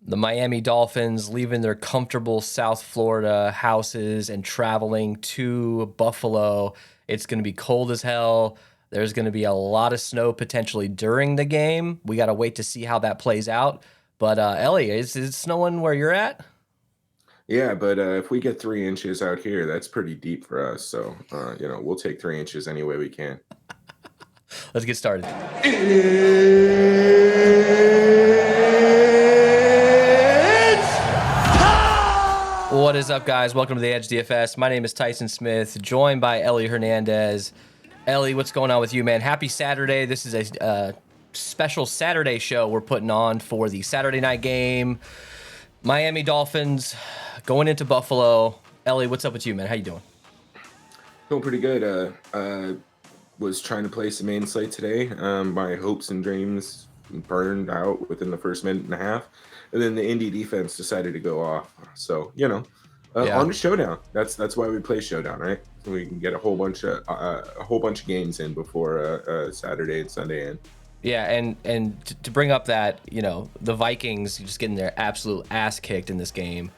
The Miami Dolphins leaving their comfortable South Florida houses and traveling to Buffalo. It's going to be cold as hell. There's going to be a lot of snow potentially during the game. We got to wait to see how that plays out. But Ellie, is it snowing where you're at? Yeah, but if we get 3 inches out here, that's pretty deep for us. So, we'll take 3 inches any way we can. Let's get started. What is up, guys? Welcome to the Edge DFS. My name is Tyson Smith, joined by Ellie Hernandez. Ellie, what's going on with you, man? Happy Saturday. This is a special Saturday show we're putting on for the Saturday night game. Miami Dolphins going into Buffalo. Ellie, what's up with you, man? How you doing? Doing pretty good. Was trying to place the main slate today. My hopes and dreams burned out within the first minute and a half. And then the Indy defense decided to go off. So, on to Showdown. That's why we play Showdown, right? So we can get a whole bunch of games in before Saturday and Sunday end. Yeah, and to bring up that, the Vikings just getting their absolute ass kicked in this game.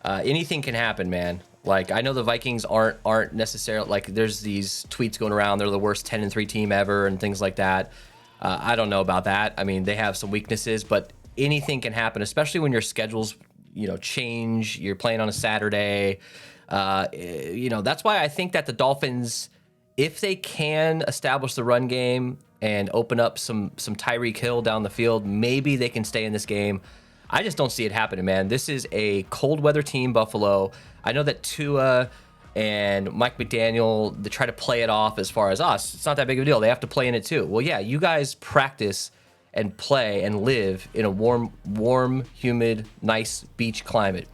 Anything can happen, man. Like, I know the Vikings aren't necessarily, like, there's these tweets going around, they're the worst 10-3 team ever and things like that. I don't know about that. I mean, they have some weaknesses, but anything can happen, especially when your schedules, change. You're playing on a Saturday. That's why I think that the Dolphins, if they can establish the run game and open up some Tyreek Hill down the field, maybe they can stay in this game. I just don't see it happening, man. This is a cold weather team, Buffalo. I know that Tua and Mike McDaniel, they try to play it off as far as us. It's not that big of a deal. They have to play in it too. Well, yeah, you guys practice and play and live in a warm, humid, nice beach climate.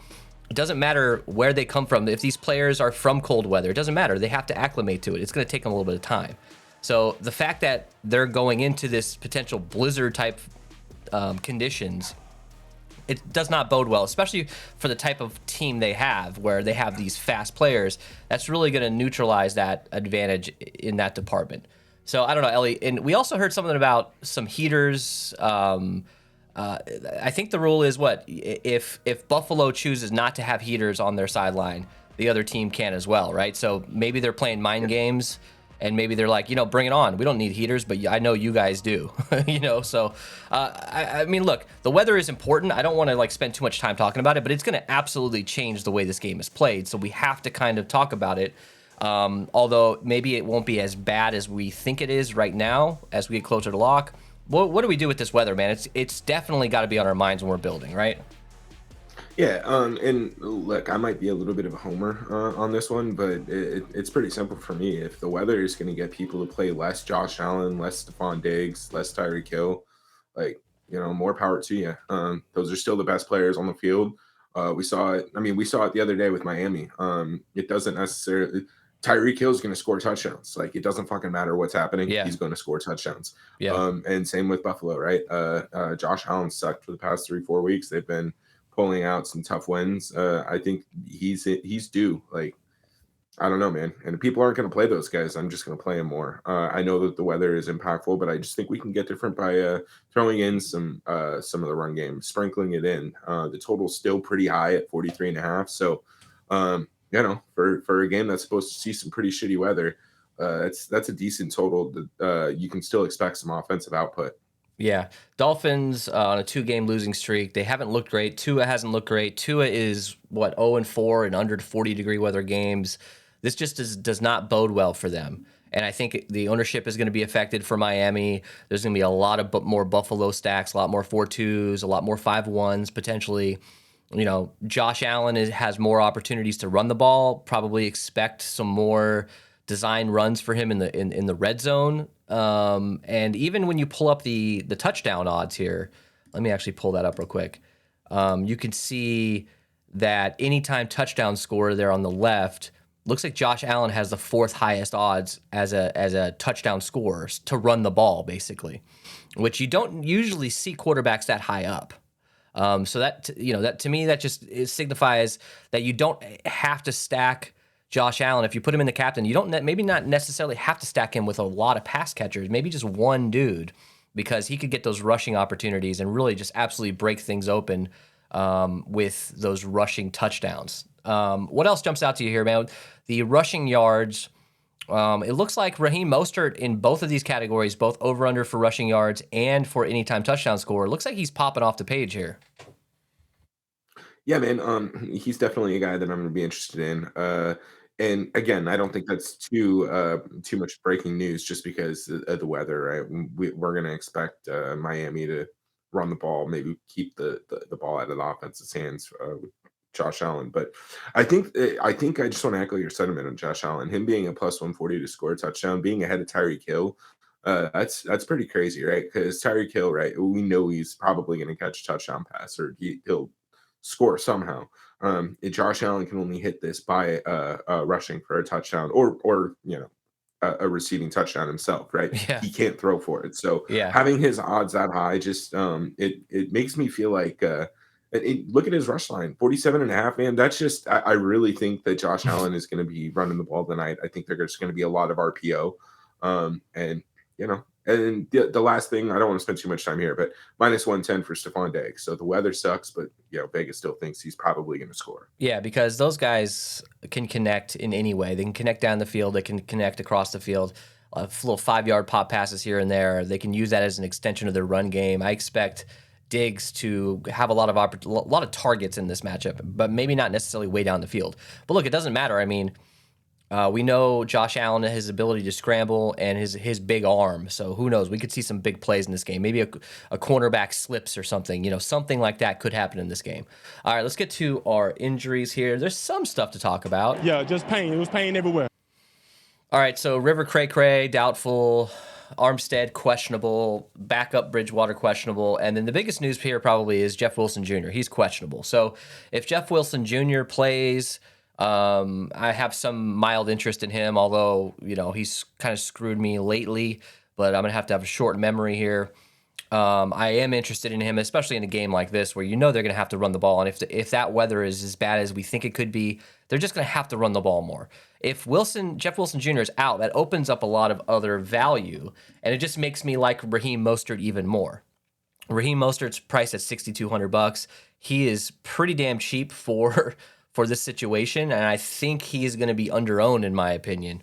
It doesn't matter where they come from. If these players are from cold weather, it doesn't matter. They have to acclimate to it. It's going to take them a little bit of time. So the fact that they're going into this potential blizzard type conditions, it does not bode well, especially for the type of team they have, where they have these fast players. That's really going to neutralize that advantage in that department. So I don't know, Ellie. And we also heard something about some heaters. I think the rule is what? If Buffalo chooses not to have heaters on their sideline, the other team can as well, right? So maybe they're playing mind games. And maybe they're like, bring it on. We don't need heaters, but I know you guys do, So, I mean, look, the weather is important. I don't want to spend too much time talking about it, but it's going to absolutely change the way this game is played. So we have to kind of talk about it. Although maybe it won't be as bad as we think it is right now as we get closer to lock. What do we do with this weather, man? It's definitely got to be on our minds when we're building, right? Yeah, and look, I might be a little bit of a homer on this one, but it's pretty simple for me. If the weather is going to get people to play less Josh Allen, less Stephon Diggs, less Tyreek Hill, more power to you. Those are still the best players on the field. We saw it. I mean, we saw it the other day with Miami. It doesn't necessarily. Tyreek Hill is going to score touchdowns. Like, it doesn't fucking matter what's happening. Yeah. He's going to score touchdowns. Yeah. And same with Buffalo, right? Josh Allen sucked for the past 3-4 weeks. They've been pulling out some tough wins. I think he's due. Like, I don't know, man. And if people aren't going to play those guys, I'm just going to play him more. I know that the weather is impactful, but I just think we can get different by throwing in some of the run game, sprinkling it in. The total's still pretty high at 43.5. So, for a game that's supposed to see some pretty shitty weather, that's a decent total. That you can still expect some offensive output. Yeah, Dolphins on a 2-game losing streak. They haven't looked great. Tua hasn't looked great. Tua is 0-4 in under 40-degree weather games. This just does not bode well for them. And I think the ownership is going to be affected for Miami. There's going to be a lot of more Buffalo stacks, a lot more 4-2s, a lot more 5-1s potentially. Josh Allen has more opportunities to run the ball. Probably expect some more design runs for him in the red zone. And even when you pull up the touchdown odds here, let me actually pull that up real quick. You can see that anytime touchdown score there on the left, looks like Josh Allen has the 4th highest odds as a touchdown scorer to run the ball, basically, which you don't usually see quarterbacks that high up. So that to me, that just signifies that you don't have to stack Josh Allen. If you put him in the captain, you don't maybe not necessarily have to stack him with a lot of pass catchers, maybe just one dude, because he could get those rushing opportunities and really just absolutely break things open with those rushing touchdowns. What else jumps out to you here, man? The rushing yards. It looks like Raheem Mostert in both of these categories, both over under for rushing yards and for anytime touchdown score. It looks like he's popping off the page here. Yeah, man. He's definitely a guy that I'm going to be interested in. And again, I don't think that's too much breaking news just because of the weather, right? We're going to expect Miami to run the ball, maybe keep the ball out of the offense's hands with Josh Allen. But I think I just want to echo your sentiment on Josh Allen. Him being a plus 140 to score a touchdown, being ahead of Tyreek Hill. That's pretty crazy, right? Because Tyreek Hill, right? We know he's probably going to catch a touchdown pass, or he'll score somehow. Josh Allen can only hit this by rushing for a touchdown, or a receiving touchdown himself, right? Yeah. He can't throw for it. So Yeah. having his odds that high, just it makes me feel like look at his rush line, 47.5, man. That's just I really think that Josh Allen is going to be running the ball tonight. I think there's going to be a lot of RPO. And and the last thing, I don't want to spend too much time here, but minus 110 for Stephon Diggs. So the weather sucks, but Vegas still thinks he's probably going to score. Yeah, because those guys can connect in any way. They can connect down the field. They can connect across the field. Little 5-yard pop passes here and there. They can use that as an extension of their run game. I expect Diggs to have a lot of targets in this matchup, but maybe not necessarily way down the field. But look, it doesn't matter. I mean, we know Josh Allen, his ability to scramble and his big arm. So who knows? We could see some big plays in this game. Maybe a cornerback slips or something. Something like that could happen in this game. All right, let's get to our injuries here. There's some stuff to talk about. Yeah, just pain. It was pain everywhere. All right, so River Cray doubtful. Armstead questionable. Backup Bridgewater questionable. And then the biggest news here probably is Jeff Wilson Jr. He's questionable. So if Jeff Wilson Jr. plays, I have some mild interest in him, although he's kind of screwed me lately. But I'm gonna have to have a short memory here. I am interested in him, especially in a game like this where they're gonna have to run the ball, and if that weather is as bad as we think it could be, they're just gonna have to run the ball more. If Jeff Wilson Jr. is out, that opens up a lot of other value, and it just makes me like Raheem Mostert even more. Raheem Mostert's priced at $6,200. He is pretty damn cheap for this situation, and I think he's going to be underowned in my opinion.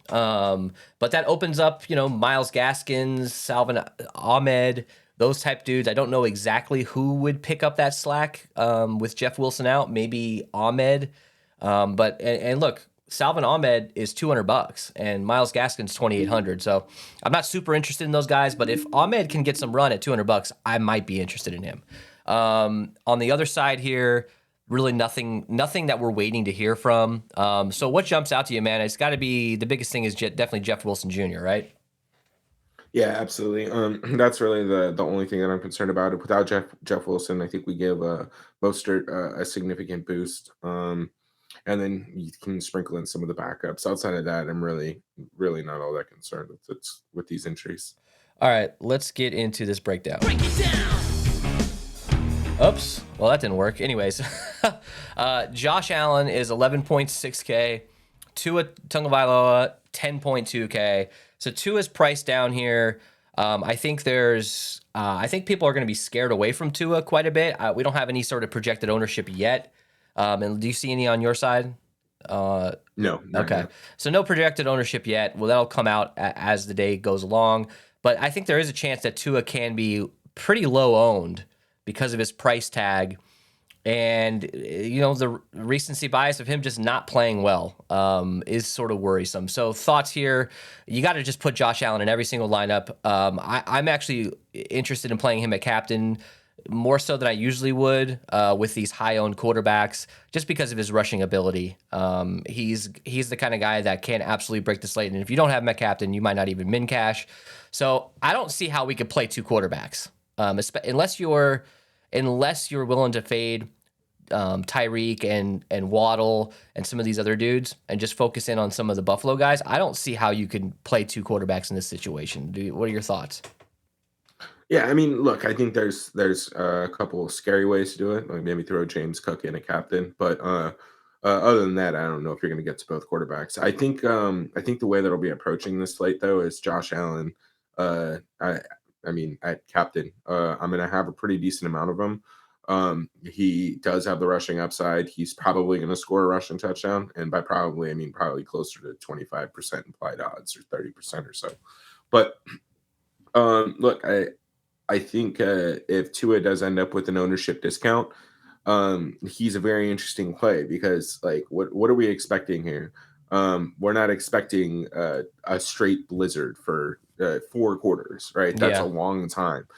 But that opens up, Myles Gaskins, Salvin Ahmed, those type dudes. I don't know exactly who would pick up that slack with Jeff Wilson out. Maybe Ahmed, but look, Salvin Ahmed is $200 and Myles Gaskins $2,800. So I'm not super interested in those guys, but if Ahmed can get some run at $200, I might be interested in him. On the other side here, really nothing that we're waiting to hear from. So what jumps out to you, man? It's got to be the biggest thing is definitely Jeff Wilson Jr., right? Yeah, absolutely. That's really the only thing that I'm concerned about. Without Jeff Wilson, I think we give Mostert a significant boost. And then you can sprinkle in some of the backups. Outside of that, I'm really not all that concerned with these injuries. All right, let's get into this breakdown. Break it down. Oops. Well, that didn't work. Anyways, Josh Allen is 11.6K. Tua Tagovailoa 10.2K. So Tua's priced down here. I think people are going to be scared away from Tua quite a bit. We don't have any sort of projected ownership yet. And do you see any on your side? No. Okay. Yet. So no projected ownership yet. Well, that'll come out as the day goes along. But I think there is a chance that Tua can be pretty low owned because of his price tag. And, the recency bias of him just not playing well is sort of worrisome. So thoughts here, you got to just put Josh Allen in every single lineup. I'm actually interested in playing him at captain more so than I usually would with these high-owned quarterbacks just because of his rushing ability. He's the kind of guy that can absolutely break the slate. And if you don't have him at captain, you might not even min cash. So I don't see how we could play two quarterbacks unless you're willing to fade Tyreek and Waddle and some of these other dudes and just focus in on some of the Buffalo guys. I don't see how you can play two quarterbacks in this situation. What are your thoughts? Yeah, I mean, look, I think there's a couple of scary ways to do it. Like maybe throw James Cook in a captain, but other than that, I don't know if you're going to get to both quarterbacks. I think the way that I'll be approaching this slate though is Josh Allen. I mean, at captain, I'm going to have a pretty decent amount of them. He does have the rushing upside. He's probably going to score a rushing touchdown, and by probably I mean probably closer to 25% implied odds or 30% or so. But look, I think if Tua does end up with an ownership discount, he's a very interesting play because, like, what are we expecting here? We're not expecting a straight blizzard for 4 quarters, right? That's a Yeah. long time.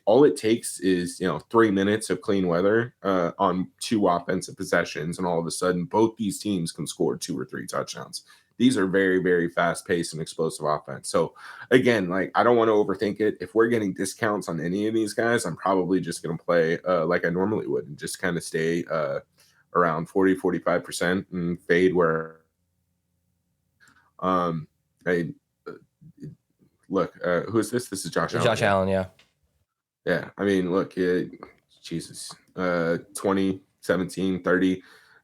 All it takes is 3 minutes of clean weather on 2 offensive possessions, and all of a sudden, both these teams can score 2 or 3 touchdowns. These are very, very fast paced and explosive offense. So again, like, I don't want to overthink it. If we're getting discounts on any of these guys, I'm probably just going to play like I normally would and just kind of stay around 40-45% and fade where I look. Who is this? This is Josh Allen. Josh Allen, yeah. Yeah, I mean, look, Jesus, 20, 17, 30.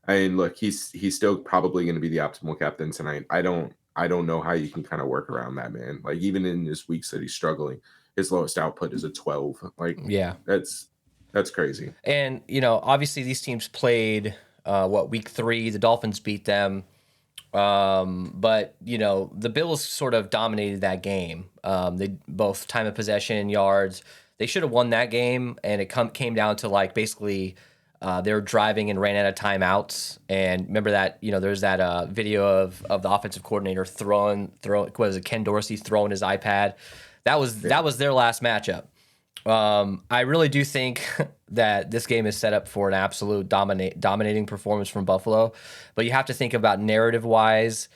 I mean, look, he's still probably going to be the optimal captain tonight. I don't know how you can kind of work around that, man. Like, even in his weeks that he's struggling, his lowest output is a 12. Like, Yeah. that's crazy. And, obviously these teams played, week 3, the Dolphins beat them. But, the Bills sort of dominated that game. They both time of possession, yards. They should have won that game, and it came down to, like, basically they were driving and ran out of timeouts. And remember that, there's that video of the offensive coordinator throwing what is it, Ken Dorsey throwing his iPad. That was their last matchup. I really do think that this game is set up for an absolute dominating performance from Buffalo, but you have to think about narrative-wise,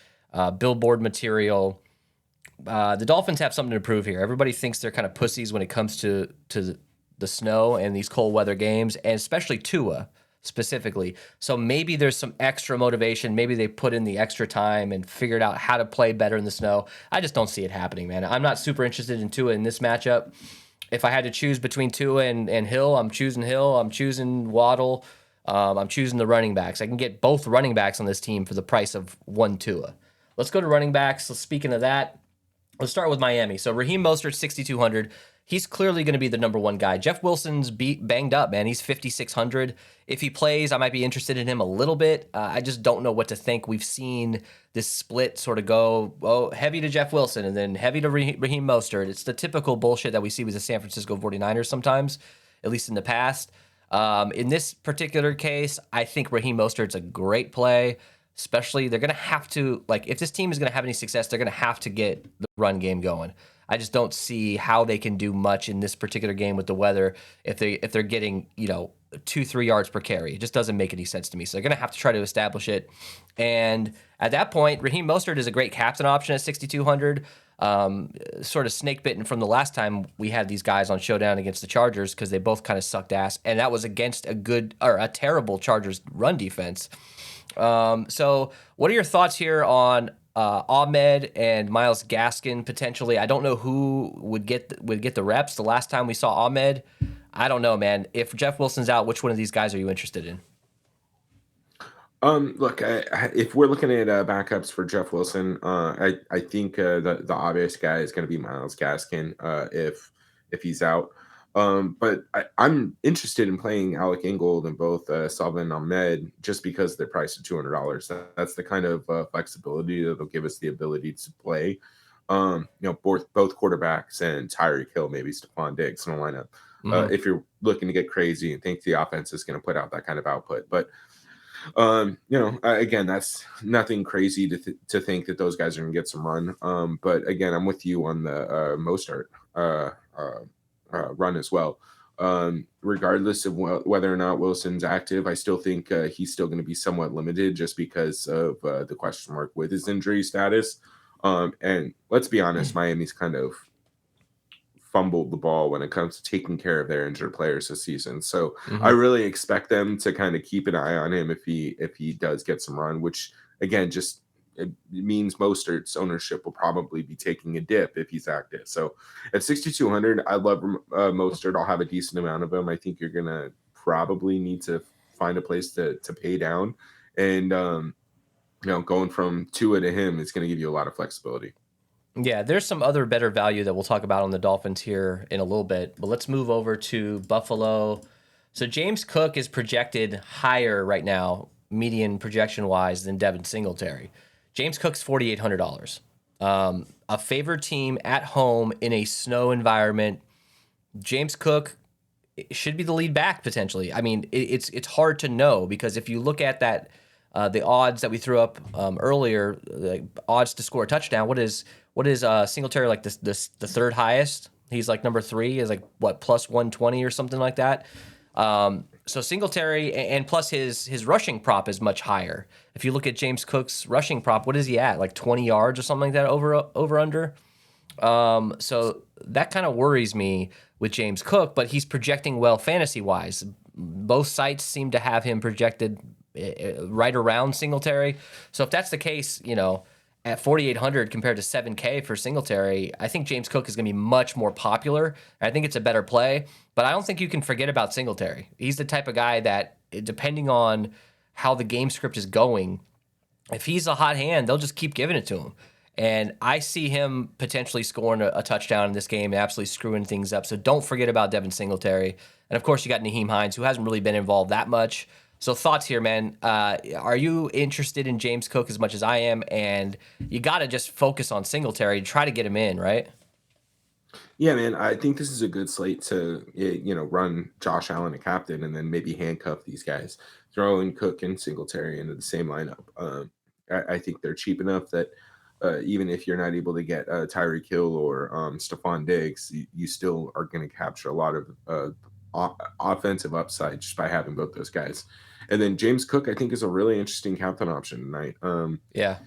billboard material. The Dolphins have something to prove here. Everybody thinks they're kind of pussies when it comes to the snow and these cold weather games, and especially Tua specifically. So maybe there's some extra motivation. Maybe they put in the extra time and figured out how to play better in the snow. I just don't see it happening, man. I'm not super interested in Tua in this matchup. If I had to choose between Tua and Hill, I'm choosing Hill. I'm choosing Waddle. I'm choosing the running backs. I can get both running backs on this team for the price of one Tua. Let's go to running backs. So speaking of that, let's start with Miami. So Raheem Mostert, 6,200. He's clearly going to be the number one guy. Jeff Wilson's banged up, man. He's 5,600. If he plays, I might be interested in him a little bit. I just don't know what to think. We've seen this split sort of go heavy to Jeff Wilson and then heavy to Raheem Mostert. It's the typical bullshit that we see with the San Francisco 49ers sometimes, at least in the past. In this particular case, I think Raheem Mostert's a great play. Especially, they're going to have to, like, if this team is going to have any success, they're going to have to get the run game going. I just don't see how they can do much in this particular game with the weather if they're getting 2-3 yards per carry. It just doesn't make any sense to me. So they're going to have to try to establish it. And at that point, Raheem Mostert is a great captain option at 6,200. Sort of snake bitten from the last time we had these guys on Showdown against the Chargers because they both kind of sucked ass, and that was against a terrible Chargers run defense. So what are your thoughts here on Ahmed and Myles Gaskin potentially? I don't know who would get the reps. The last time we saw Ahmed, I don't know, man. If Jeff Wilson's out, which one of these guys are you interested in? Look, if we're looking at backups for Jeff Wilson, I think the obvious guy is going to be Myles Gaskin if he's out. But I'm interested in playing Alec Ingold and both Salvin Ahmed just because they're priced at $200. That's the kind of flexibility that'll give us the ability to play. Both quarterbacks and Tyreek Hill, maybe Stephon Diggs in a lineup. If you're looking to get crazy and think the offense is going to put out that kind of output, but again, that's nothing crazy to think that those guys are going to get some run. But again, I'm with you on the Mostert run as well. Regardless of whether or not Wilson's active, I still think he's still going to be somewhat limited just because of the question mark with his injury status. And let's be honest, Miami's kind of fumbled the ball when it comes to taking care of their injured players this season. So I really expect them to kind of keep an eye on him if he does get some run, which again, just it means Mostert's ownership will probably be taking a dip if he's active. So at 6,200, I love Mostert. I'll have a decent amount of him. I think you're going to probably need to find a place to pay down. And, going from Tua to him is going to give you a lot of flexibility. Yeah, there's some other better value that we'll talk about on the Dolphins here in a little bit. But let's move over to Buffalo. So James Cook is projected higher right now, median projection wise, than Devin Singletary. James Cook's $4,800. A favored team at home in a snow environment. James Cook should be the lead back potentially. I mean, it's hard to know because if you look at that, the odds that we threw up earlier, like odds to score a touchdown. What is Singletary like the third highest? He's like number 3 is like what plus 120 or something like that. So Singletary and plus his rushing prop is much higher. If you look at James Cook's rushing prop, what is he at? Like 20 yards or something like that over under. So that kind of worries me with James Cook, but he's projecting well fantasy wise. Both sites seem to have him projected right around Singletary. So if that's the case, at 4,800 compared to 7K for Singletary, I think James Cook is going to be much more popular. I think it's a better play, but I don't think you can forget about Singletary. He's the type of guy that, depending on how the game script is going, if he's a hot hand, they'll just keep giving it to him. And I see him potentially scoring a touchdown in this game and absolutely screwing things up. So don't forget about Devin Singletary. And of course, you got Nyheim Hines, who hasn't really been involved that much. So thoughts here, man. Are you interested in James Cook as much as I am? And you got to just focus on Singletary to try to get him in, right? Yeah, man. I think this is a good slate to run Josh Allen a captain and then maybe handcuff these guys. Throw in Cook and Singletary into the same lineup. I think they're cheap enough that even if you're not able to get Tyreek Hill or Stephon Diggs, you still are going to capture a lot of offensive upside just by having both those guys. And then James Cook, I think, is a really interesting captain option tonight. Yeah.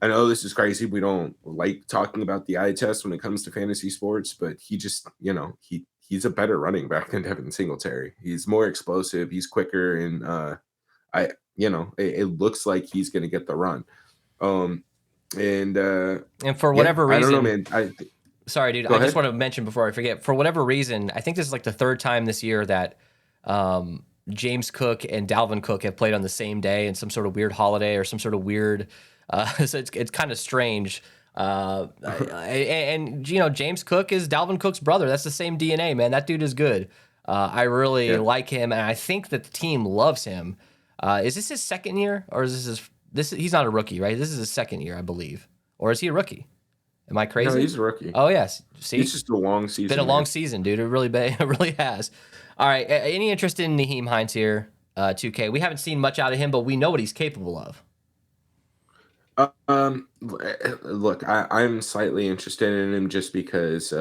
I know this is crazy. We don't like talking about the eye test when it comes to fantasy sports, but he just, he's a better running back than Devin Singletary. He's more explosive. He's quicker. And it looks like he's going to get the run. And for whatever reason, I don't know, man. Sorry, dude. I just want to mention before I forget, for whatever reason, I think this is like the third time this year that James Cook and Dalvin Cook have played on the same day in some sort of weird holiday or some sort of weird. So it's kind of strange. And James Cook is Dalvin Cook's brother. That's the same DNA, man. That dude is good. I really like him, and I think that the team loves him. Is this his second year, or is this he's not a rookie, right? This is his second year, I believe. Or is he a rookie? Am I crazy? No, he's a rookie. Oh, yes. See? It's just a long season. Been a long season, dude. It really has. All right. Any interest in Nyheim Hines here, 2K? We haven't seen much out of him, but we know what he's capable of. Look, I'm slightly interested in him just because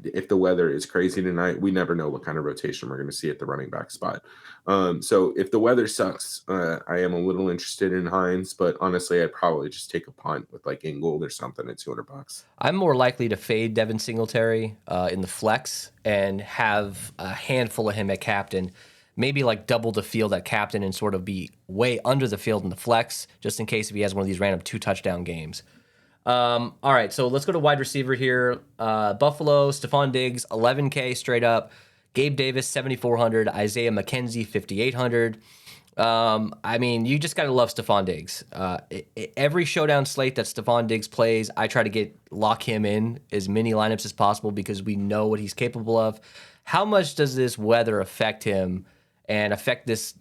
if the weather is crazy tonight, we never know what kind of rotation we're going to see at the running back spot. So if the weather sucks, I am a little interested in Hines, but honestly, I'd probably just take a punt with like Ingold or something at $200. I'm more likely to fade Devin Singletary in the flex and have a handful of him at captain. Maybe like double the field at captain and sort of be way under the field in the flex, just in case if he has one of these random 2-touchdown games. All right, so let's go to wide receiver here. Buffalo, Stephon Diggs, 11K straight up. Gabe Davis, 7,400. Isaiah McKenzie, 5,800. I mean, you just got to love Stephon Diggs. Every showdown slate that Stephon Diggs plays, I try to lock him in as many lineups as possible because we know what he's capable of. How much does this weather affect him and affect this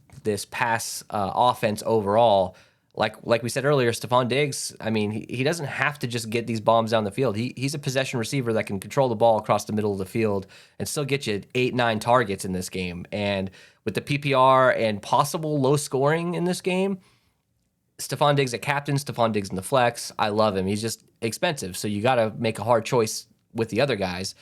pass offense overall? Like we said earlier, Stephon Diggs, I mean, he doesn't have to just get these bombs down the field. He's a possession receiver that can control the ball across the middle of the field and still get you 8-9 targets in this game. And with the PPR and possible low scoring in this game, Stephon Diggs at captain, Stephon Diggs in the flex, I love him. He's just expensive, so you got to make a hard choice with the other guys.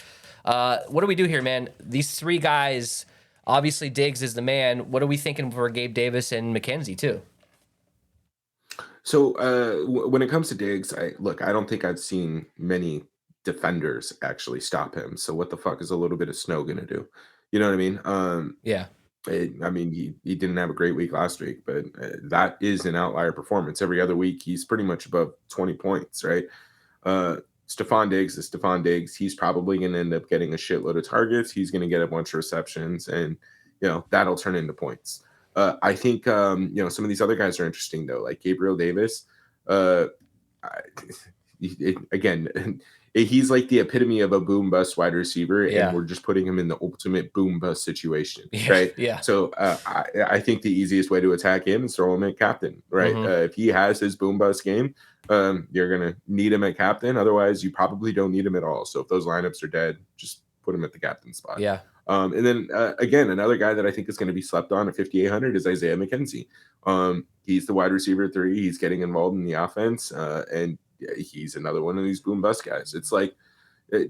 What do we do here, man? These three guys, obviously Diggs is the man. What are we thinking for Gabe Davis and McKenzie too? So when it comes to Diggs, I don't think I've seen many defenders actually stop him. So what the fuck is a little bit of snow going to do? You know what I mean? Yeah. I mean, he didn't have a great week last week, but that is an outlier performance. Every other week, he's pretty much above 20 points, right? Stephon Diggs is Stephon Diggs. He's probably going to end up getting a shitload of targets. He's going to get a bunch of receptions, and that'll turn into points. I think some of these other guys are interesting though, like Gabriel Davis. Again, he's like the epitome of a boom bust wide receiver, Yeah. and we're just putting him in the ultimate boom bust situation, Yeah, right? yeah. So I think the easiest way to attack him is throw him at captain, right? If he has his boom bust game, you're gonna need him at captain. Otherwise, you probably don't need him at all. So if those lineups are dead, just put him at the captain spot. Yeah. And then again, another guy that I think is going to be slept on at 5,800 is Isaiah McKenzie. He's the wide receiver 3. He's getting involved in the offense, and he's another one of these boom bust guys. It's like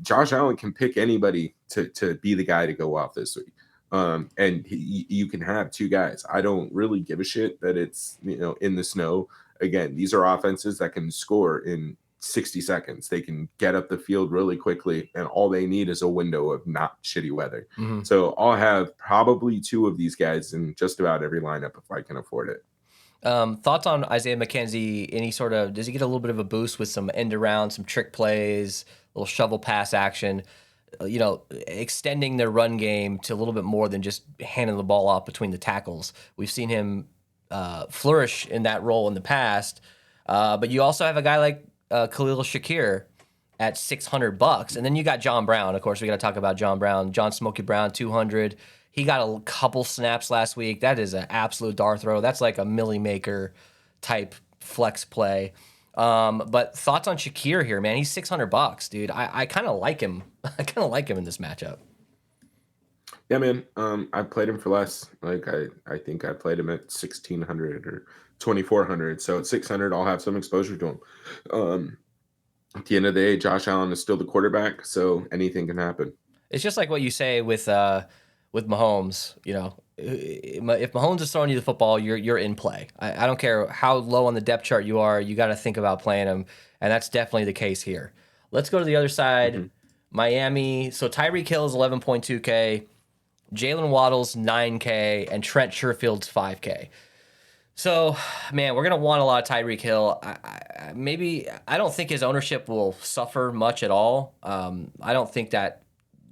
Josh Allen can pick anybody to be the guy to go off this week. And you can have 2 guys. I don't really give a shit that it's in the snow. Again, these are offenses that can score in 60 seconds. They can get up the field really quickly, and all they need is a window of not shitty weather. So I'll have probably 2 of these guys in just about every lineup if I can afford it. Thoughts on Isaiah McKenzie? Does he get a little bit of a boost with some end around, some trick plays, a little shovel pass action, extending their run game to a little bit more than just handing the ball off between the tackles? We've seen him flourish in that role in the past, but you also have a guy like Khalil Shakir at $600, and then you got John Brown. Of course, we got to talk about John Brown, John Smokey Brown, 200. He got a couple snaps last week. That is an absolute dart throw. That's like a milli maker type flex play. But thoughts on Shakir here, man? He's $600, dude. I kind of like him. I kind of like him in this matchup. Yeah, man. I played him for less. Like I think I played him at 1,600 or 2,400. So at 600, I'll have some exposure to him. At the end of the day, Josh Allen is still the quarterback, so anything can happen. It's just like what you say with Mahomes. If Mahomes is throwing you the football, you're in play. I don't care how low on the depth chart you are. You got to think about playing him, and that's definitely the case here. Let's go to the other side. Miami. So Tyreek Hill is 11.2K, Jalen Waddle's 9K, and Trent Sherfield's 5K. So, man, we're going to want a lot of Tyreek Hill. I don't think his ownership will suffer much at all. I don't think that,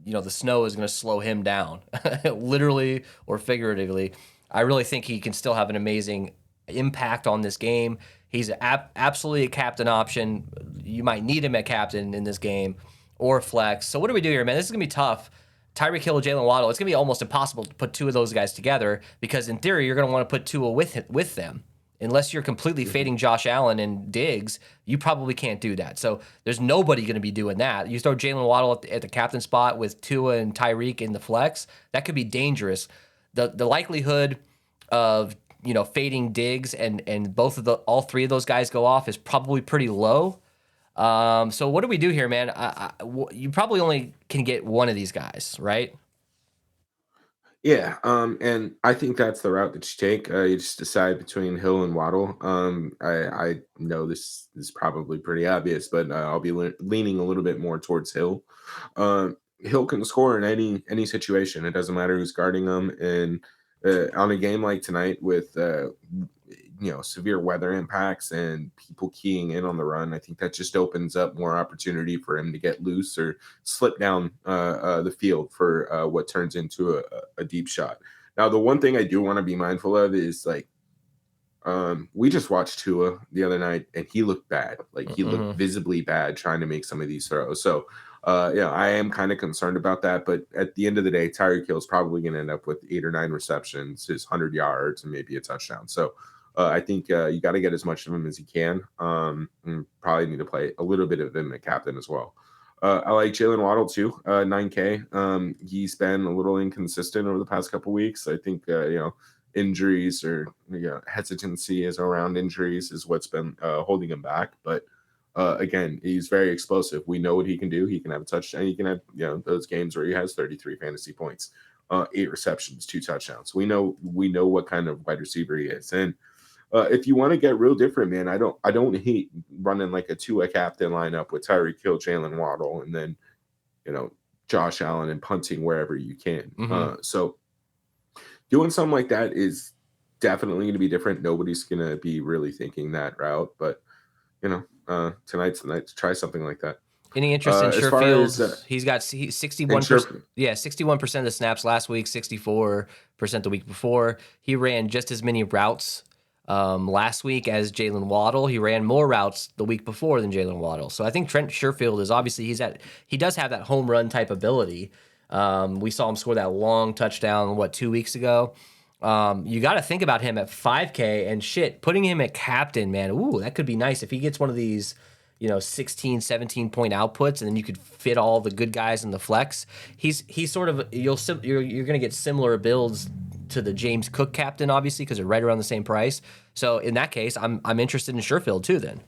the snow is going to slow him down, literally or figuratively. I really think he can still have an amazing impact on this game. He's absolutely a captain option. You might need him at captain in this game or flex. So what do we do here, man? This is going to be tough. Tyreek Hill, Jalen Waddle, it's going to be almost impossible to put 2 of those guys together because, in theory, you're going to want to put Tua with them. Unless you're completely fading Josh Allen and Diggs, you probably can't do that. So there's nobody going to be doing that. You throw Jalen Waddle at the captain spot with Tua and Tyreek in the flex, that could be dangerous. The likelihood of fading Diggs and all 3 of those guys go off is probably pretty low. So what do we do here, man? You probably only can get one of these guys, right? Yeah, and I think that's the route that you take. You just decide between Hill and Waddle. I know this is probably pretty obvious, but I'll be leaning a little bit more towards Hill. Hill can score in any situation. It doesn't matter who's guarding him. And on a game like tonight with severe weather impacts and people keying in on the run, I think that just opens up more opportunity for him to get loose or slip down the field for what turns into a deep shot. Now, the one thing I do want to be mindful of is like we just watched Tua the other night and he looked bad. Like he looked visibly bad trying to make some of these throws. So I am kind of concerned about that. But at the end of the day, Tyreek Hill is probably going to end up with 8 or 9 receptions, his 100 yards, and maybe a touchdown. So I think you got to get as much of him as you can. And probably need to play a little bit of him at captain as well. I like Jalen Waddle too, 9K. He's been a little inconsistent over the past couple weeks. I think injuries or hesitancy is around injuries is what's been holding him back. But again, he's very explosive. We know what he can do. He can have a touchdown. He can have those games where he has 33 fantasy points, 8 receptions, 2 touchdowns. We know what kind of wide receiver he is. And if you want to get real different, man, I don't hate running like a Tua captain lineup with Tyreek Hill, Jalen Waddle, and then Josh Allen and punting wherever you can. So doing something like that is definitely going to be different. Nobody's going to be really thinking that route, but tonight's the night to try something like that. Any interest in Sherfield? He's got 61%. Yeah, 61% of the snaps last week, 64% the week before. He ran just as many routes last week as Jalen Waddle. He ran more routes the week before than Jalen Waddle. So I think Trent Sherfield is obviously he does have that home run type ability. We saw him score that long touchdown 2 weeks ago. You got to think about him at 5K and shit, putting him at captain, man. Ooh, that could be nice if he gets one of these, 16, 17 point outputs, and then you could fit all the good guys in the flex. He's sort of you're going to get similar builds to the James Cook captain, obviously, because they're right around the same price. So in that case, I'm interested in Sherfield too. Then,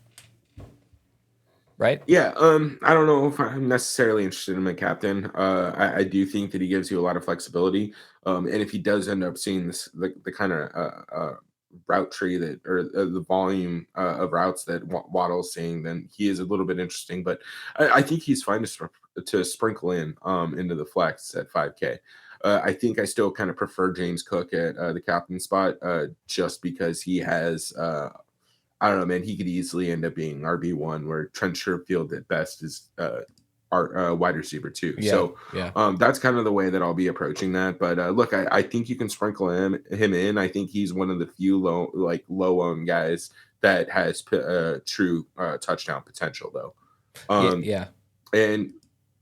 right? Yeah. I don't know if I'm necessarily interested in my captain. I do think that he gives you a lot of flexibility. And if he does end up seeing the kind of route tree or the volume of routes that Waddle's seeing, then he is a little bit interesting. But I think he's fine to sprinkle in into the flex at 5K. I think I still kind of prefer James Cook at the captain spot just because he has, I don't know, man, he could easily end up being RB1, where Trent Sherfield at best is our wide receiver 2. Yeah, so yeah. That's kind of the way that I'll be approaching that. But look, I think you can sprinkle him in. I think he's one of the few low-owned guys that has true touchdown potential, though. Yeah. And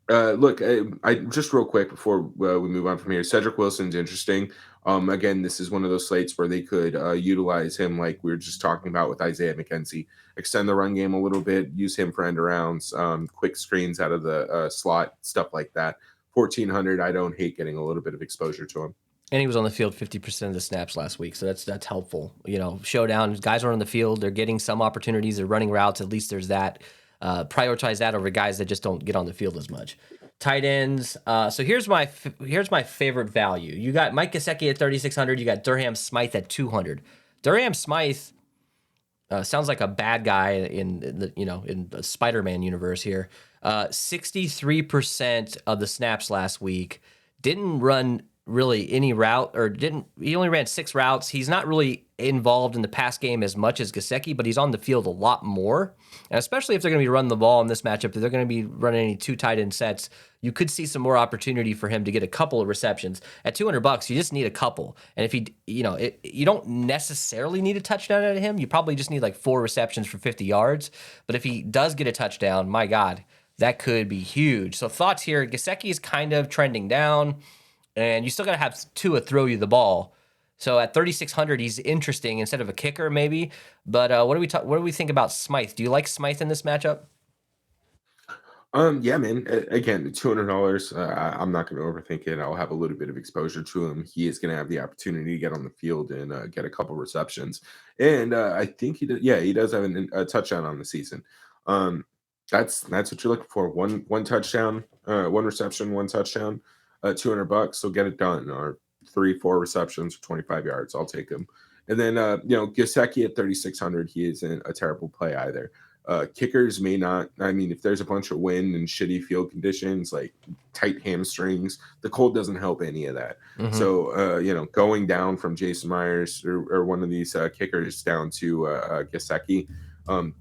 look, I just real quick before we move on from here, Cedric Wilson's interesting. Again, this is one of those slates where they could utilize him like we were just talking about with Isaiah McKenzie, extend the run game a little bit, use him for end arounds, quick screens out of the slot, stuff like that. 1,400, I don't hate getting a little bit of exposure to him. And he was on the field 50% of the snaps last week, so that's helpful. Showdown, guys are on the field, they're getting some opportunities, they're running routes, at least there's that. Prioritize that over guys that just don't get on the field as much. Tight ends. So here's my favorite value. You got Mike Gesicki at 3,600. You got Durham Smythe at 200. Durham Smythe sounds like a bad guy in the Spider-Man universe here. 63% of the snaps last week. Didn't run really any route, he only ran 6 routes. He's not really involved in the pass game as much as Gesicki, but he's on the field a lot more. And especially if they're going to be running the ball in this matchup, if they're going to be running any 2 tight end sets, you could see some more opportunity for him to get a couple of receptions. At $200, you just need a couple. And if you don't necessarily need a touchdown out of him, you probably just need like 4 receptions for 50 yards. But if he does get a touchdown, my God, that could be huge. So thoughts here, Gesicki is kind of trending down, and you still got to have Tua throw you the ball. So at 3,600, he's interesting instead of a kicker, maybe. But what do we think about Smythe? Do you like Smythe in this matchup? Yeah, man. Again, $200. I'm not going to overthink it. I'll have a little bit of exposure to him. He is going to have the opportunity to get on the field and get a couple receptions. And I think he does have a touchdown on the season. That's what you're looking for. One touchdown, 1 reception, 1 touchdown, $200. So get it done. Or 3-4 receptions for 25 yards. I'll take him. And then Gesicki at 3,600. He isn't a terrible play either. Kickers may not. I mean, if there's a bunch of wind and shitty field conditions, like tight hamstrings, the cold doesn't help any of that. Mm-hmm. So, going down from Jason Myers or one of these kickers down to Gesicki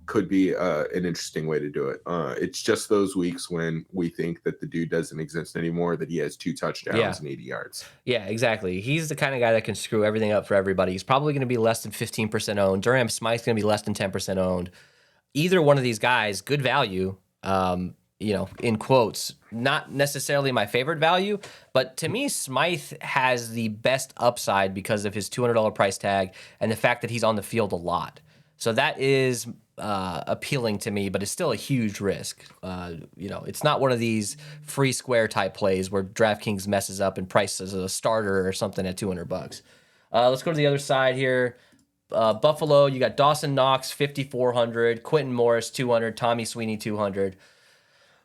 could be an interesting way to do it. It's just those weeks when we think that the dude doesn't exist anymore, that he has 2 touchdowns and 80 yards. Yeah, exactly. He's the kind of guy that can screw everything up for everybody. He's probably going to be less than 15% owned. Durham Smythe's going to be less than 10% owned. Either one of these guys, good value, in quotes, not necessarily my favorite value, but to me, Smythe has the best upside because of his $200 price tag and the fact that he's on the field a lot. So that is appealing to me, but it's still a huge risk. It's not one of these free square type plays where DraftKings messes up and prices a starter or something at $200. Let's go to the other side here. Buffalo, you got Dawson Knox, 5,400, Quentin Morris, 200, Tommy Sweeney, 200.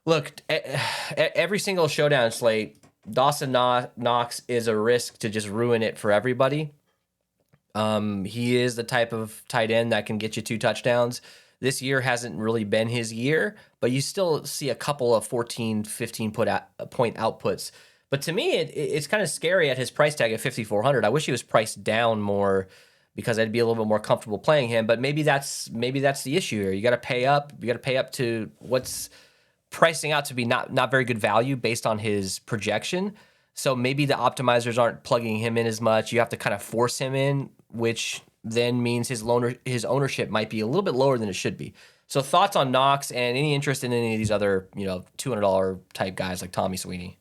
Look, every single showdown slate, Dawson Knox is a risk to just ruin it for everybody. He is the type of tight end that can get you 2 touchdowns. This year hasn't really been his year, but you still see a couple of 14, 15 point outputs. But to me, it's kind of scary at his price tag at 5,400. I wish he was priced down more, because I'd be a little bit more comfortable playing him. But maybe that's the issue here. You got to pay up. You got to pay up to what's pricing out to be not very good value based on his projection. So maybe the optimizers aren't plugging him in as much. You have to kind of force him in, which then means his ownership might be a little bit lower than it should be. So thoughts on Knox and any interest in any of these other, $200 type guys like Tommy Sweeney?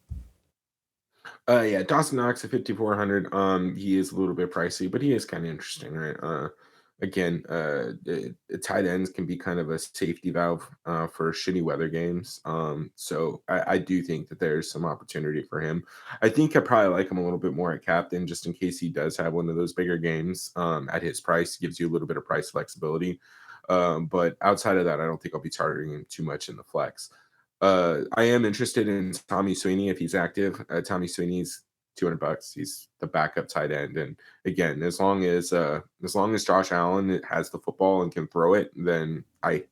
Yeah, Dawson Knox at 5,400. He is a little bit pricey, but he is kind of interesting, right? Again, the tight ends can be kind of a safety valve for shitty weather games. So I do think that there's some opportunity for him. I think I probably like him a little bit more at captain, just in case he does have one of those bigger games. At his price, gives you a little bit of price flexibility. But outside of that, I don't think I'll be targeting him too much in the flex. I am interested in Tommy Sweeney if he's active. Tommy Sweeney's $200. He's the backup tight end, and again, as long as Josh Allen has the football and can throw it, then I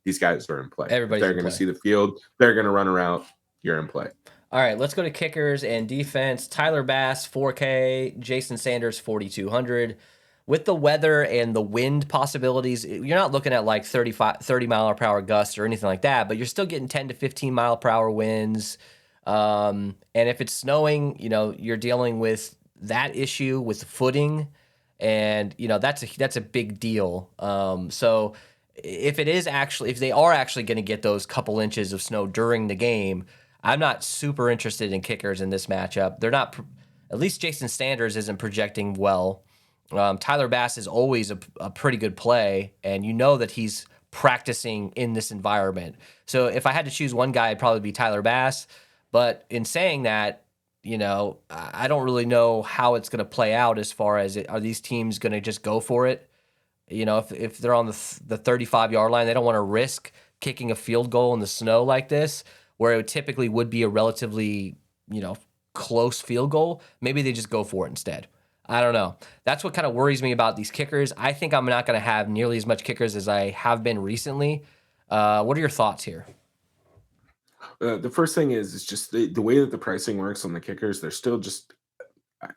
these guys are in play. If they're going to see the field, they're going to run around. You're in play. All right, let's go to kickers and defense. Tyler Bass, 4K. Jason Sanders, 4,200. With the weather and the wind possibilities, you're not looking at like 30 mile per hour gusts or anything like that, but you're still getting 10 to 15 mile per hour winds. And if it's snowing, you're dealing with that issue with footing, and that's a big deal. So if they are actually going to get those couple inches of snow during the game, I'm not super interested in kickers in this matchup. They're not, at least Jason Sanders isn't projecting well. Tyler Bass is always a pretty good play, and that he's practicing in this environment. So if I had to choose one guy, it'd probably be Tyler Bass. But in saying that, I don't really know how it's going to play out as far as are these teams going to just go for it? If they're on the 35-yard line, they don't want to risk kicking a field goal in the snow like this, where it typically would be a relatively, close field goal. Maybe they just go for it instead. I don't know. That's what kind of worries me about these kickers. I think I'm not going to have nearly as much kickers as I have been recently. What are your thoughts here? The first thing is just the way that the pricing works on the kickers. They're still just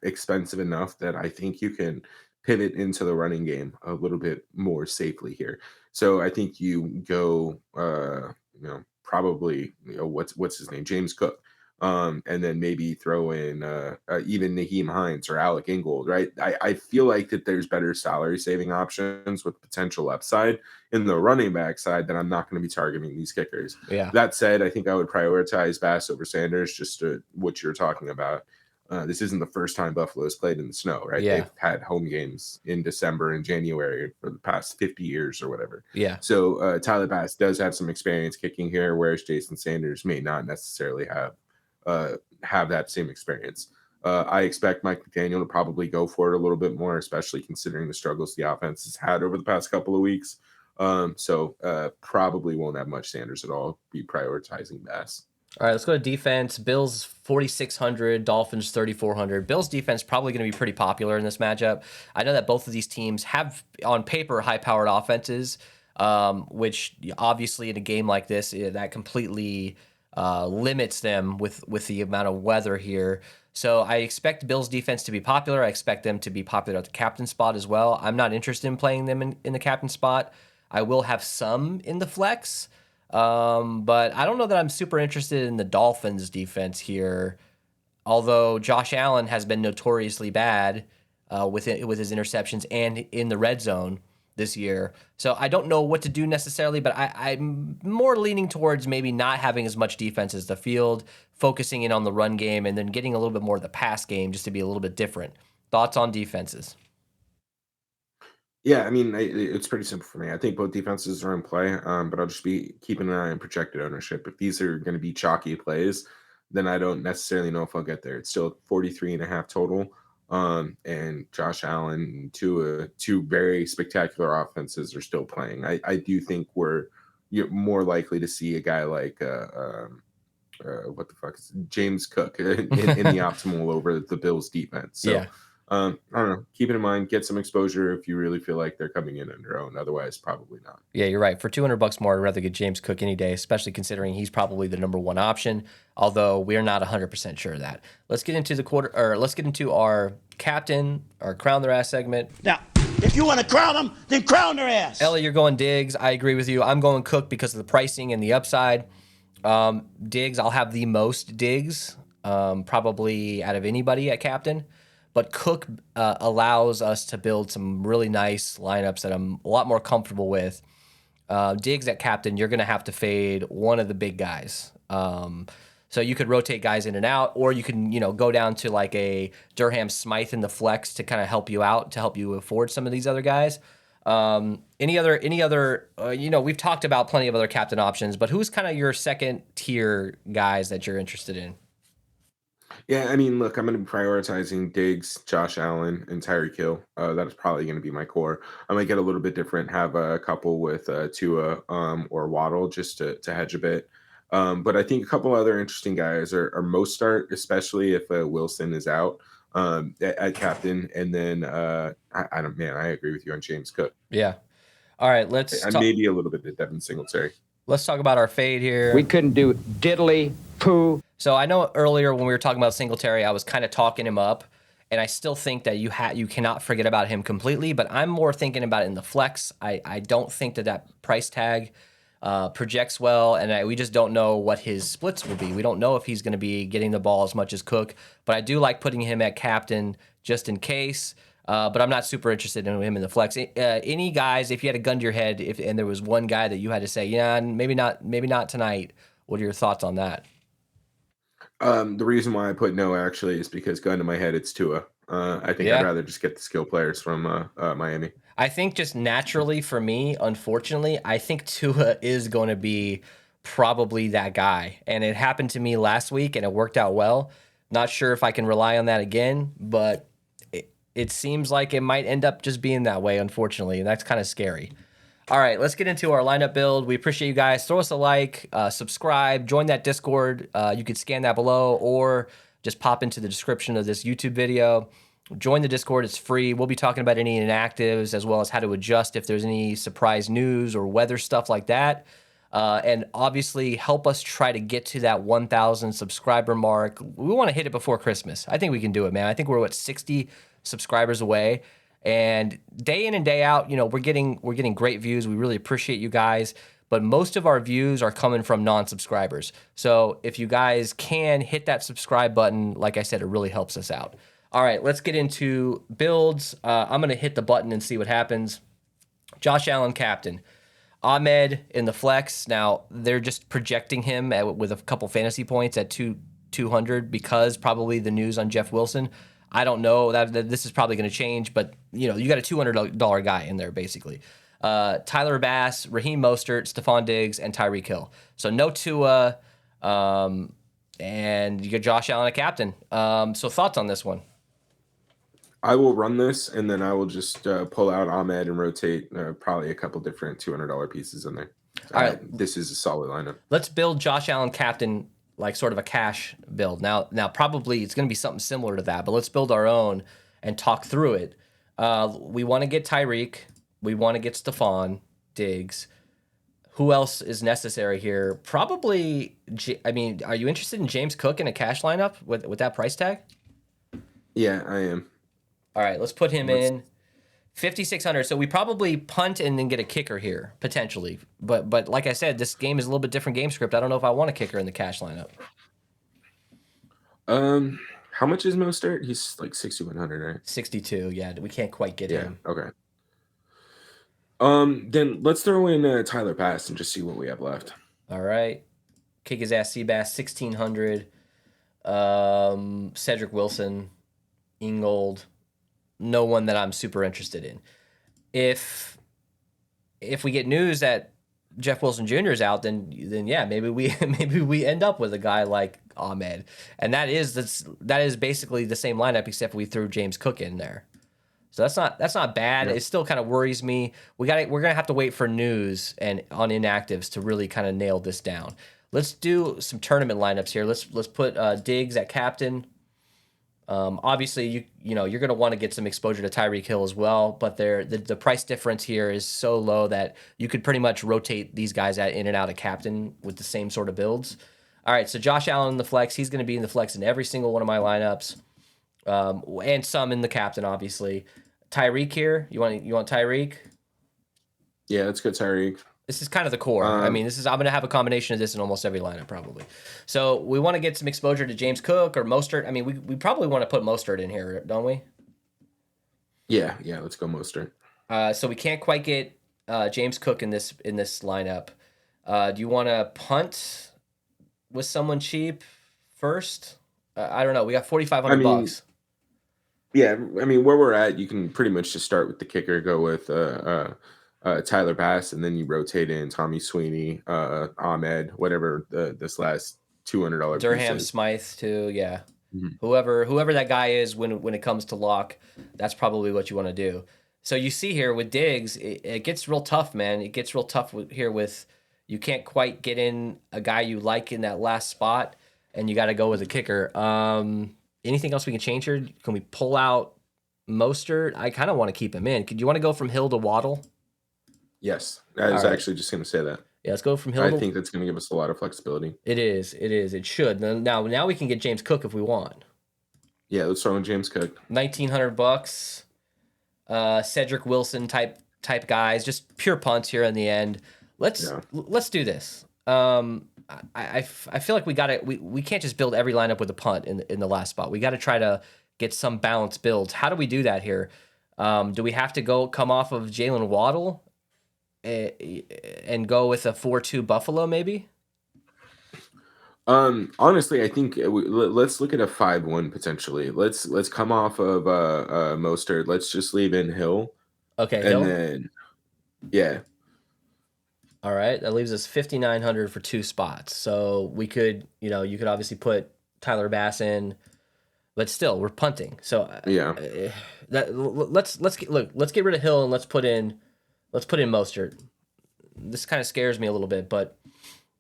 expensive enough that I think you can pivot into the running game a little bit more safely here. So I think you go, probably, what's his name, James Cook. And then maybe throw in even Naheem Hines or Alec Ingold, right? I feel like that there's better salary saving options with potential upside in the running back side that I'm not going to be targeting these kickers. Yeah. That said, I think I would prioritize Bass over Sanders, just to what you're talking about. This isn't the first time Buffalo's played in the snow, right? Yeah. They've had home games in December and January for the past 50 years or whatever. Yeah. So Tyler Bass does have some experience kicking here, whereas Jason Sanders may not necessarily have that same experience. I expect Mike McDaniel to probably go for it a little bit more, especially considering the struggles the offense has had over the past couple of weeks. So probably won't have much Sanders at all. Be prioritizing Bass. All right, let's go to defense. Bills 4,600, Dolphins 3,400. Bills defense probably going to be pretty popular in this matchup. I know that both of these teams have, on paper, high-powered offenses, which obviously in a game like this, that completely limits them with the amount of weather here. So I expect Bills defense to be popular. I expect them to be popular at the captain spot as well. I'm not interested in playing them in the captain spot. I will have some in the flex. But I don't know that I'm super interested in the Dolphins defense here. Although Josh Allen has been notoriously bad with his interceptions and in the red zone this year. So I don't know what to do necessarily, but I'm more leaning towards maybe not having as much defense as the field, focusing in on the run game, and then getting a little bit more of the pass game just to be a little bit different. Thoughts on defenses? Yeah, I mean, it's pretty simple for me. I think both defenses are in play, but I'll just be keeping an eye on projected ownership. If these are going to be chalky plays, then I don't necessarily know if I'll get there. It's still 43.5 total. And Josh Allen, two very spectacular offenses are still playing. I do think you're more likely to see a guy like what the fuck is James Cook in the optimal over the Bills defense. So Yeah. I don't know. Keep it in mind. Get some exposure if you really feel like they're coming in on their own. Otherwise, probably not. Yeah, you're right. For $200 more, I'd rather get James Cook any day, especially considering he's probably the number one option. Although we're not 100% sure of that. Let's get into let's get into our captain, our crown their ass segment. Now, if you want to crown them, then crown their ass. Ellie, you're going Diggs. I agree with you. I'm going Cook because of the pricing and the upside. Diggs, I'll have the most Diggs, probably out of anybody at captain. but Cook allows us to build some really nice lineups that I'm a lot more comfortable with. Diggs at captain, you're going to have to fade one of the big guys. So you could rotate guys in and out, or you can, go down to like a Durham Smythe in the flex to kind of help you out, to help you afford some of these other guys. Any other, we've talked about plenty of other captain options, but who's kind of your second tier guys that you're interested in? Yeah, I mean, look, I'm going to be prioritizing Diggs, Josh Allen, and Tyreek Hill. That is probably going to be my core. I might get a little bit different, have a couple with Tua or Waddle just to hedge a bit. But I think a couple other interesting guys are Mostert, especially if Wilson is out at captain. And then I agree with you on James Cook. Yeah. All right, let's talk. Maybe a little bit of Devin Singletary. Let's talk about our fade here. We couldn't do diddly poo. So I know earlier when we were talking about Singletary, I was kind of talking him up, and I still think that you cannot forget about him completely, but I'm more thinking about it in the flex. I don't think that price tag projects well, and we just don't know what his splits will be. We don't know if he's going to be getting the ball as much as Cook, but I do like putting him at captain just in case. But I'm not super interested in him in the flex. Any guys, if you had a gun to your head, and there was one guy that you had to say, yeah, maybe not tonight. What are your thoughts on that? The reason why I put no actually is because gun to my head, it's Tua. I think I'd rather just get the skill players from Miami. I think just naturally for me, unfortunately, I think Tua is going to be probably that guy. And it happened to me last week, and it worked out well. Not sure if I can rely on that again, but it seems like it might end up just being that way, unfortunately, and that's kind of scary. All right, let's get into our lineup build. We appreciate you guys. Throw us a like, subscribe, join that Discord. You could scan that below or just pop into the description of this YouTube video. Join the Discord. It's free. We'll be talking about any inactives as well as how to adjust if there's any surprise news or weather stuff like that. And obviously help us try to get to that 1,000 subscriber mark. We want to hit it before Christmas. I think we can do it, man. I think we're 60 subscribers away, and day in and day out, we're getting great views. We really appreciate you guys, but most of our views are coming from non-subscribers. So if you guys can hit that subscribe button, like I said, it really helps us out. All right, let's get into builds. I'm going to hit the button and see what happens. Josh Allen, captain. Ahmed in the flex. Now, they're just projecting him with a couple fantasy points at 200 because probably the news on Jeff Wilson. I don't know that this is probably going to change, but you got a $200 guy in there basically. Tyler Bass, Raheem Mostert, Stephon Diggs, and Tyreek Hill. So no Tua, and you got Josh Allen a captain. So thoughts on this one? I will run this, and then I will just pull out Ahmed and rotate probably a couple different $200 pieces in there. All right, this is a solid lineup. Let's build Josh Allen captain, like sort of a cash build. Now probably it's going to be something similar to that, but let's build our own and talk through it. We want to get Tyreek. We want to get Stephon Diggs. Who else is necessary here? Probably, are you interested in James Cook in a cash lineup with that price tag? Yeah, I am. All right, let's put him in 5,600. So we probably punt and then get a kicker here potentially. But like I said, this game is a little bit different game script. I don't know if I want a kicker in the cash lineup. How much is Mostert? He's like 6,100, right? 62. Yeah, we can't quite get him. Okay. Then let's throw in Tyler Bass and just see what we have left. All right, kick his ass, Seabass 1,600. Cedric Wilson, Ingold. No one that I'm super interested in. If we get news that Jeff Wilson Jr. is out, then yeah, maybe we end up with a guy like Ahmed, and that is basically the same lineup except we threw James Cook in there. So that's not bad. Yep. It still kind of worries me. We're gonna have to wait for news and on inactives to really kind of nail this down. Let's do some tournament lineups here. Let's put Diggs at captain. Obviously, you're going to want to get some exposure to Tyreek Hill as well, but the price difference here is so low that you could pretty much rotate these guys in and out of captain with the same sort of builds. All right, so Josh Allen in the flex, he's going to be in the flex in every single one of my lineups, and some in the captain, obviously. Tyreek here, you want Tyreek? Yeah, let's go Tyreek. This is kind of the core. I mean, I'm going to have a combination of this in almost every lineup probably. So we want to get some exposure to James Cook or Mostert. I mean, we probably want to put Mostert in here, don't we? Yeah, let's go Mostert. So we can't quite get James Cook in this lineup. Do you want to punt with someone cheap first? I don't know. We got $4,500. Yeah, I mean, where we're at, you can pretty much just start with the kicker, go with Tyler Bass, and then you rotate in Tommy Sweeney, Ahmed, whatever this last $200 Durham piece is. Smythe too, yeah. Whoever that guy is when it comes to lock, that's probably what you want to do. So you see here with Diggs, it gets real tough, man. It gets real tough here with you can't quite get in a guy you like in that last spot, and you got to go with a kicker. Anything else we can change here? Can we pull out Mostert? I kind of want to keep him in. Do you want to go from Hill to Waddle? Yes, I was actually just going to say that. Yeah, let's go from Hill. I think that's going to give us a lot of flexibility. It is. It should. Now we can get James Cook if we want. Yeah, let's throw in James Cook. $1,900. Cedric Wilson type guys, just pure punts here in the end. Let's do this. I feel like we can't just build every lineup with a punt in the last spot. We got to try to get some balanced builds. How do we do that here? Do we have to come off of Jalen Waddle and go with a 4-2 Buffalo maybe? Honestly, I think let's look at a 5-1 potentially. Let's come off of Mostert. Let's just leave in Hill. Okay, and Hill? Then yeah. All right, that leaves us $5,900 for 2 spots. So we could, you could obviously put Tyler Bass in, but still we're punting. So yeah, let's get rid of Hill and let's put in Mostert. This kind of scares me a little bit, but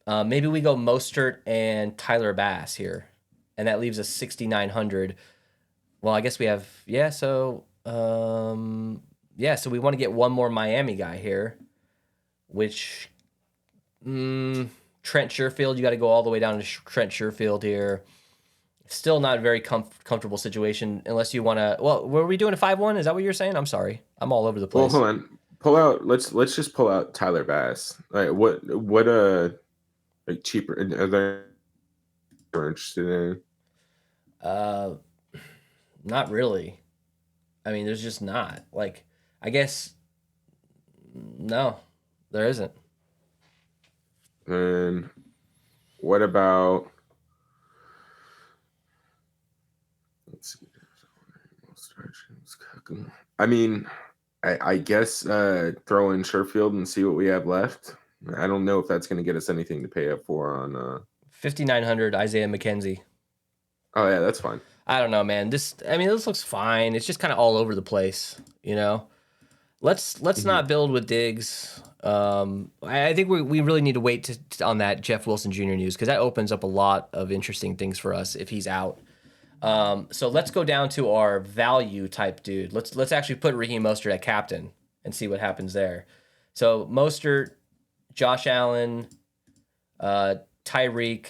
maybe we go Mostert and Tyler Bass here, and that leaves us $6,900. Well, I guess we have So we want to get one more Miami guy here, which Trent Sherfield. You got to go all the way down to Trent Sherfield here. Still not a very comfortable situation unless you want to. Well, were we doing a 5-1? Is that what you're saying? I'm sorry, I'm all over the place. Well, hold on. Pull out. Let's just pull out Tyler Bass. Like what like cheaper are they interested in? Not really. I mean, there's just not. Like, I guess no, there isn't. And what about? Let's see. I mean, I guess throw in Sherfield and see what we have left. I don't know if that's going to get us anything to pay up for on $5,900 Isaiah McKenzie. Oh yeah, that's fine. I don't know, man. This looks fine. It's just kind of all over the place, Let's not build with Diggs. I think we really need to wait on that Jeff Wilson Jr. news because that opens up a lot of interesting things for us if he's out. So let's go down to our value type dude. Let's actually put Raheem Mostert at captain and see what happens there. So Mostert, Josh Allen, Tyreek,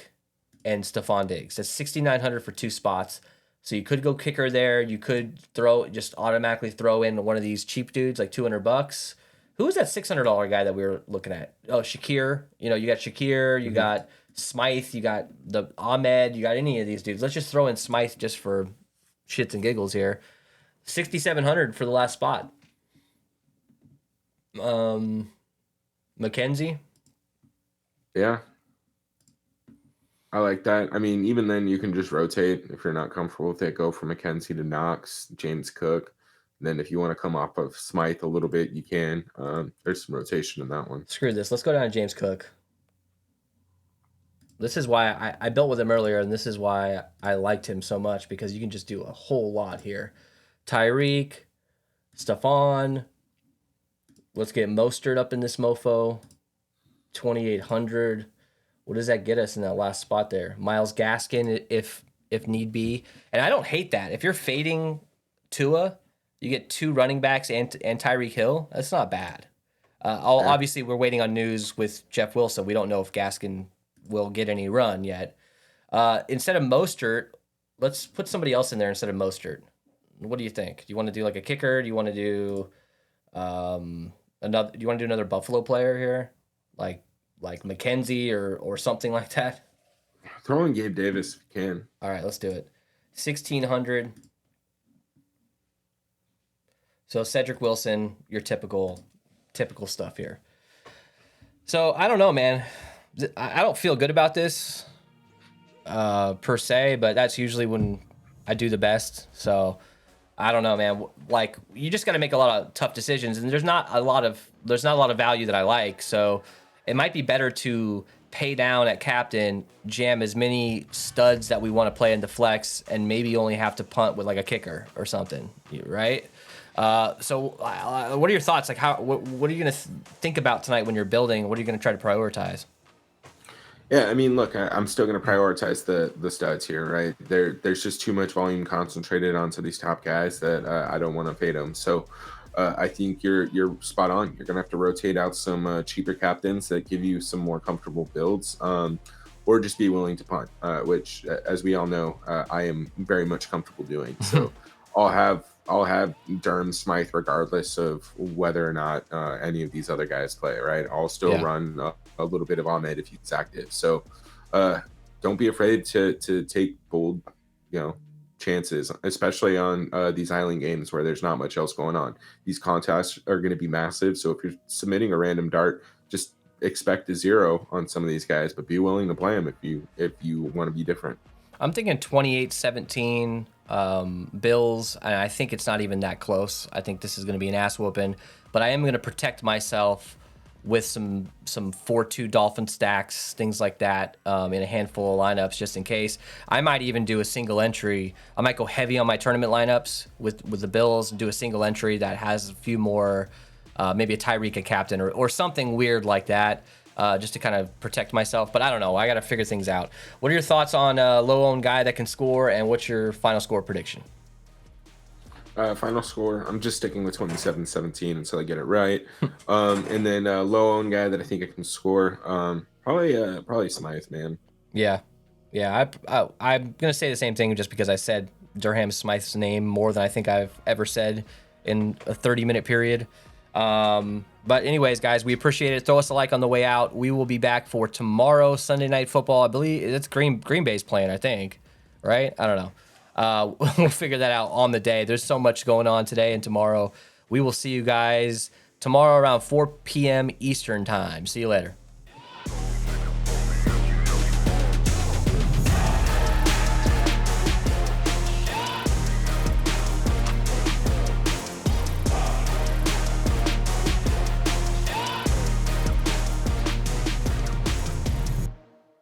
and Stephon Diggs. That's $6,900 for 2 spots. So you could go kicker there. You could automatically throw in one of these cheap dudes like $200. Who was that $600 guy that we were looking at? Oh, Shakir. You got Shakir. You got Smythe. You got the Ahmed. You got any of these dudes. Let's just throw in Smythe just for shits and giggles here. $6,700 for the last spot. McKenzie. Yeah. I like that. I mean, even then you can just rotate if you're not comfortable with it. Go from McKenzie to Knox, James Cook. And then if you want to come off of Smythe a little bit, you can. There's some rotation in that one. Screw this. Let's go down to James Cook. This is why I built with him earlier, and this is why I liked him so much, because you can just do a whole lot here. Tyreek, Stephon. Let's get Mostert up in this mofo. 2,800. What does that get us in that last spot there? Myles Gaskin, if need be. And I don't hate that. If you're fading Tua, you get 2 running backs and Tyreek Hill. That's not bad. Obviously, we're waiting on news with Jeff Wilson. We don't know if Gaskin will get any run yet. Instead of Mostert, let's put somebody else in there instead of Mostert. What do you think? Do you want to do like a kicker? Do you want to do another Buffalo player here? like McKenzie or something like that? Throw in Gabe Davis if you can. All right, let's do it. 1,600. So Cedric Wilson, your typical stuff here. So I don't know, man. I don't feel good about this per se, but that's usually when I do the best. So I don't know, man. Like, you just got to make a lot of tough decisions, and there's not a lot of value that I like. So it might be better to pay down at captain, jam as many studs that we want to play into flex, and maybe only have to punt with like a kicker or something, right? So what are your thoughts? Like, what are you going to think about tonight when you're building? What are you going to try to prioritize? Yeah, I mean, look, I'm still going to prioritize the studs here, right? There's just too much volume concentrated onto these top guys that I don't want to fade them. So I think you're spot on. You're going to have to rotate out some cheaper captains that give you some more comfortable builds, or just be willing to punt, which, as we all know, I am very much comfortable doing. So I'll have Durham Smythe regardless of whether or not any of these other guys play, right? I'll still run a little bit of Ahmed if he's active. So don't be afraid to take bold, chances, especially on these island games where there's not much else going on. These contests are going to be massive. So if you're submitting a random dart, just expect a 0 on some of these guys, but be willing to play them if you want to be different. I'm thinking 28-17 Bills, and I think it's not even that close. I think this is going to be an ass whooping, but I am going to protect myself with some 4-2 Dolphin stacks, things like that, in a handful of lineups just in case. I might even do a single entry. I might go heavy on my tournament lineups with the Bills and do a single entry that has a few more, maybe a Tyreek, a captain, or something weird like that. Just to kind of protect myself. But I don't know. I got to figure things out. What are your thoughts on a low-owned guy that can score, and what's your final score prediction? Final score, I'm just sticking with 27-17 until I get it right. And then low-owned guy that I think I can score, probably Smythe, man. Yeah. I'm going to say the same thing just because I said Durham Smythe's name more than I think I've ever said in a 30-minute period. But anyways, guys, we appreciate it. Throw us a like on the way out. We will be back for tomorrow, Sunday Night Football. I believe it's Green Bay's playing, I think, right? I don't know. We'll figure that out on the day. There's so much going on today and tomorrow. We will see you guys tomorrow around 4 p.m. Eastern time. See you later.